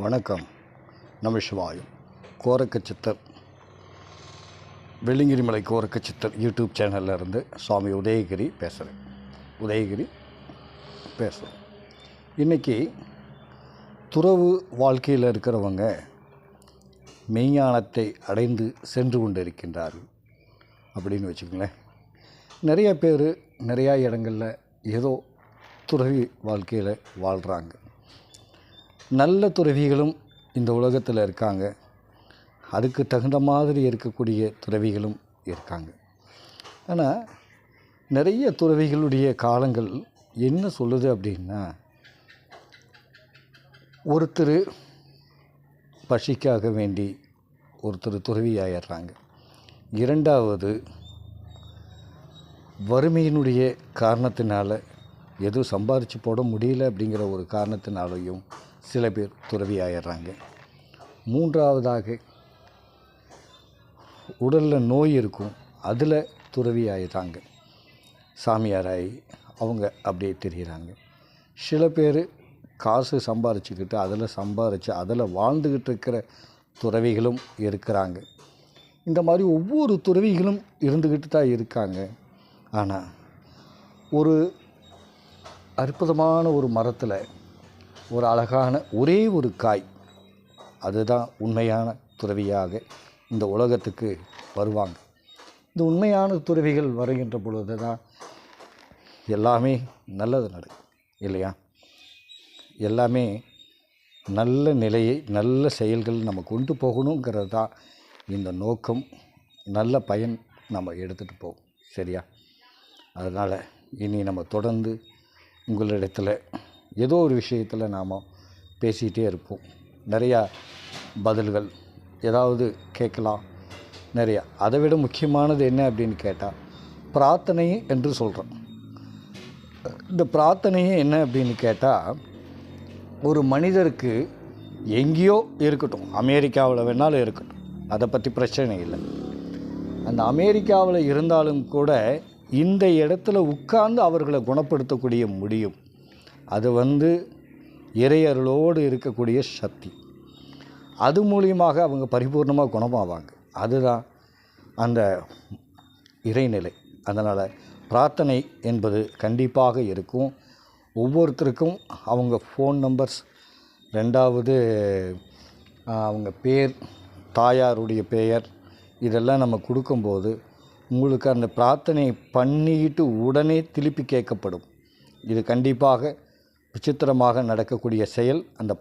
வணக்கம். நமசிவாயம். கோரக்கச்சித்தர் வெள்ளிங்கிரிமலை கோரக்கச்சித்தர் யூடியூப் சேனலில் இருந்து சுவாமி உதயகிரி பேசுகிறேன். இன்றைக்கி துறவு வாழ்க்கையில் இருக்கிறவங்க மெய்ஞானத்தை அடைந்து சென்று கொண்டு இருக்கின்றார்கள் அப்படின்னு வச்சுக்கோங்களேன். நிறைய பேர் நிறையா இடங்களில் ஏதோ துறவி வாழ்க்கையில் வாழ்கிறாங்க. நல்ல துறவிகளும் இந்த உலகத்தில் இருக்காங்க. அதுக்கு தகுந்த மாதிரி இருக்கக்கூடிய துறவிகளும் இருக்காங்க. ஆனால் நிறைய துறவிகளுடைய காலங்கள் என்ன சொல்லுது அப்படின்னா, ஒருத்தர் பசிக்காக வேண்டி ஒருத்தர் துறவி ஆயிடுறாங்க. இரண்டாவது, வறுமையினுடைய காரணத்தினால எதுவும் சம்பாரித்து போட முடியல அப்படிங்கிற ஒரு காரணத்தினாலையும் சில பேர் துறவி ஆயிடுறாங்க. மூன்றாவதாக, உடலில் நோய் இருக்கும், அதில் துறவி ஆயிடுறாங்க. சாமியாராகி அவங்க அப்படியே தெரிகிறாங்க. சில பேர் காசு சம்பாரிச்சுக்கிட்டு அதில் வாழ்ந்துக்கிட்டு இருக்கிற துறவிகளும் இருக்கிறாங்க. இந்த மாதிரி ஒவ்வொரு துறவிகளும் இருந்துக்கிட்டு தான் இருக்காங்க. ஆனால் ஒரு அற்புதமான ஒரு மரத்தில் ஒரு அழகான ஒரே ஒரு காய், அதுதான் உண்மையான துறவியாக இந்த உலகத்துக்கு வருவாங்க. இந்த உண்மையான துறவிகள் வருகின்ற பொழுது தான் எல்லாமே நல்லது நடக்கும் இல்லையா? எல்லாமே நல்ல நிலையை, நல்ல செயல்கள் நம்ம கொண்டு போகணுங்கிறது தான் இந்த நோக்கம். நல்ல பயன் நம்ம எடுத்துகிட்டு போகும். சரியா? அதனால் இனி நம்ம தொடர்ந்து உங்களிடத்தில் ஏதோ ஒரு விஷயத்தில் நாம் பேசிகிட்டே இருப்போம். நிறையா பதில்கள் ஏதாவது கேட்கலாம் நிறையா. அதை விட முக்கியமானது என்ன அப்படின்னு கேட்டால், பிரார்த்தனை என்று சொல்கிறோம். இந்த பிரார்த்தனையே என்ன அப்படின்னு கேட்டால், ஒரு மனிதருக்கு எங்கேயோ இருக்கட்டும், அமெரிக்காவில் வேணாலும் இருக்கட்டும், அதை பற்றி பிரச்சனை இல்லை. அந்த அமெரிக்காவில் இருந்தாலும் கூட இந்த இடத்துல உட்கார்ந்து அவர்களை குணப்படுத்தக்கூடிய முடியும். அது இறையருளோடு இருக்கக்கூடிய சக்தி. அது மூலியமாக அவங்க பரிபூர்ணமாக குணமாவாங்க. அதுதான் அந்த இறைநிலை. அதனால் பிரார்த்தனை என்பது கண்டிப்பாக இருக்கும். ஒவ்வொருத்தருக்கும் அவங்க ஃபோன் நம்பர்ஸ், ரெண்டாவது அவங்க பேர், தாயாருடைய பெயர், இதெல்லாம் நம்ம கொடுக்கும்போது உங்களுக்கு அந்த பிரார்த்தனை பண்ணிக்கிட்டு உடனே திருப்பி கேட்கப்படும். இது கண்டிப்பாக விசித்திரமாக நடக்கக்கூடிய செயல். அந்த